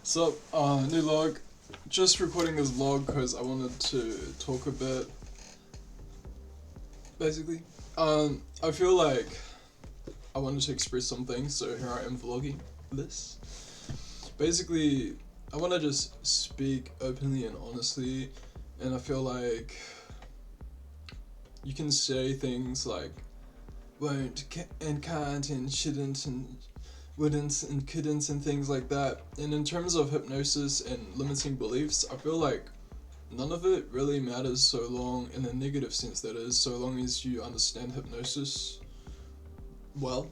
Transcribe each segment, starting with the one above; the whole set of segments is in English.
So, new log. Just recording this vlog because I wanted to talk a bit. Basically, I feel like I wanted to express something, so here I am vlogging this. Basically, I want to just speak openly and honestly, and I feel like you can say things like won't and can't and shouldn't and wouldn't and couldn't and things like that. And in terms of hypnosis and limiting beliefs, I feel like none of it really matters so long, in a negative sense that is, so long as you understand hypnosis well.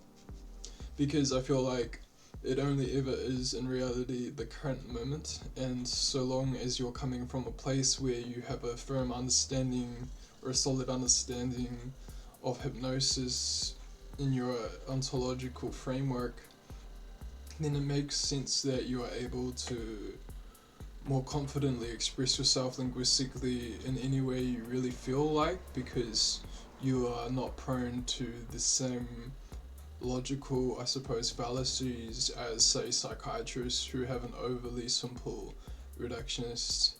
Because I feel like it only ever is in reality the current moment, and so long as you're coming from a place where you have a firm understanding or a solid understanding of hypnosis in your ontological framework, then it makes sense that you are able to more confidently express yourself linguistically in any way you really feel like, because you are not prone to the same logical, I suppose, fallacies as, say, psychiatrists who have an overly simple reductionist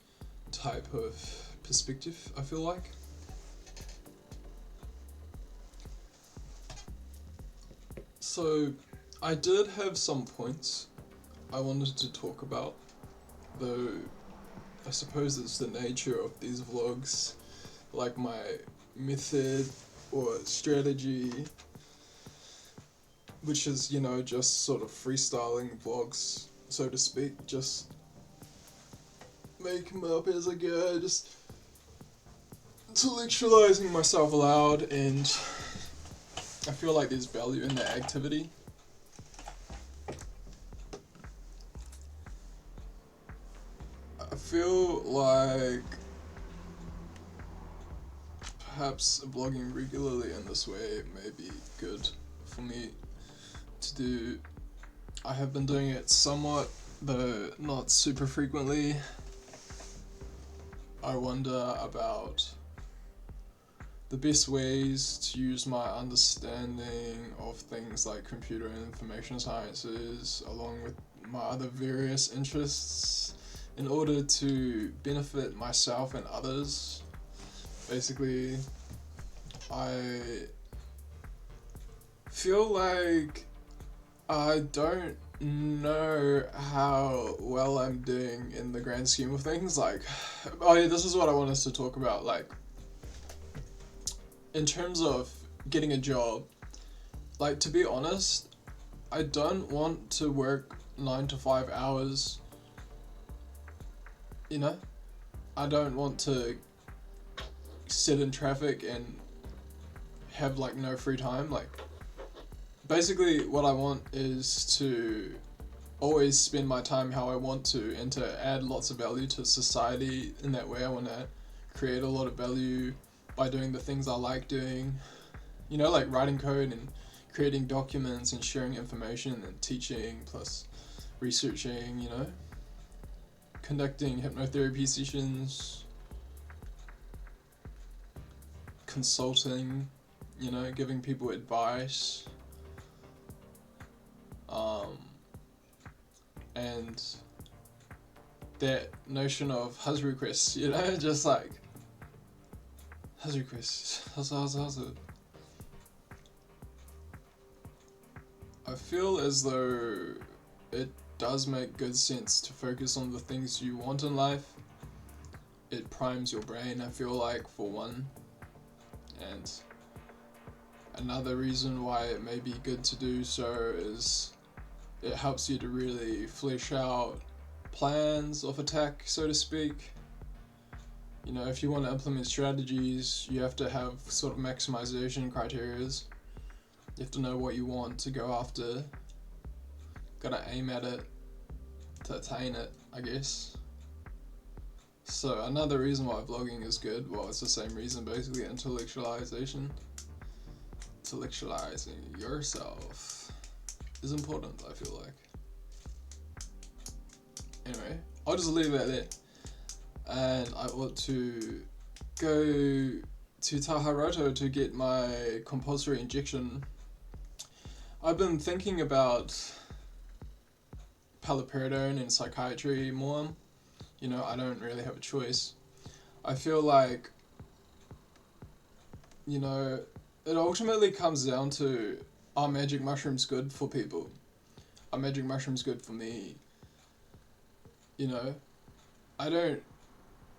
type of perspective, I feel like. So, I did have some points I wanted to talk about, though I suppose it's the nature of these vlogs, like my method or strategy, which is, just sort of freestyling vlogs, so to speak, just making them up as I go, just intellectualizing myself aloud, and I feel like there's value in that activity. I feel like perhaps blogging regularly in this way may be good for me to do. I have been doing it somewhat, though not super frequently. I wonder about the best ways to use my understanding of things like computer and information sciences, along with my other various interests, in order to benefit myself and others. Basically, I feel like I don't know how well I'm doing in the grand scheme of things. Like, oh yeah, this is what I want us to talk about. Like, in terms of getting a job, like, to be honest, I don't want to work 9 to 5 hours. I don't want to sit in traffic and have like no free time. Like, basically what I want is to always spend my time how I want to, and to add lots of value to society in that way. I want to create a lot of value by doing the things I like doing, like writing code and creating documents and sharing information and teaching, plus researching, conducting hypnotherapy sessions, consulting, giving people advice, and that notion of how's requests, just like how's requests, how's it. I feel as though it does make good sense to focus on the things you want in life. It primes your brain, I feel like, for one. And another reason why it may be good to do so is it helps you to really flesh out plans of attack, so to speak. If you want to implement strategies, you have to have sort of maximization criterias. You have to know what you want to go after. Gotta aim at it to attain it, I guess. So another reason why vlogging is good, well, it's the same reason, basically, intellectualization. Intellectualizing yourself is important, I feel like. Anyway, I'll just leave it at that. And I ought to go to Taharoto to get my compulsory injection. I've been thinking about haloperidol in psychiatry more. You know, I don't really have a choice. I feel like, you know, it ultimately comes down to, are magic mushrooms good for people? Are magic mushrooms good for me? You know, I don't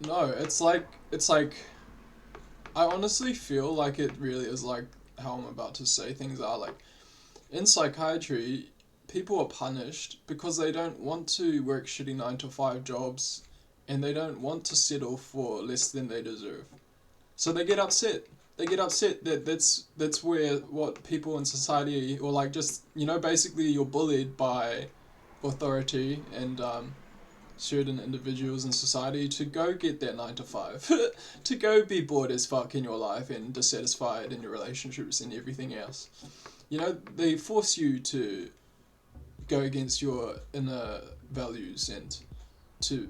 know. It's like I honestly feel like it really is like how I'm about to say things are. Like, in psychiatry, people are punished because they don't want to work shitty 9 to 5 jobs, and they don't want to settle for less than they deserve. So they get upset. They get upset that that's where what people in society, or like, just, you know, basically you're bullied by authority and certain individuals in society to go get that 9 to 5, to go be bored as fuck in your life and dissatisfied in your relationships and everything else. You know, they force you to go against your inner values and to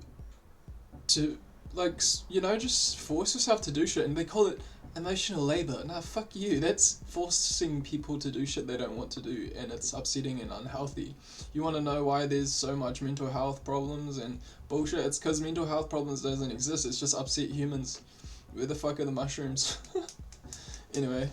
to like, you know, just force yourself to do shit, and they call it emotional labor. Nah, fuck you. That's forcing people to do shit they don't want to do, and it's upsetting and unhealthy. You want to know why there's so much mental health problems and bullshit? It's because mental health problems doesn't exist. It's just upset humans. Where the fuck are the mushrooms? Anyway.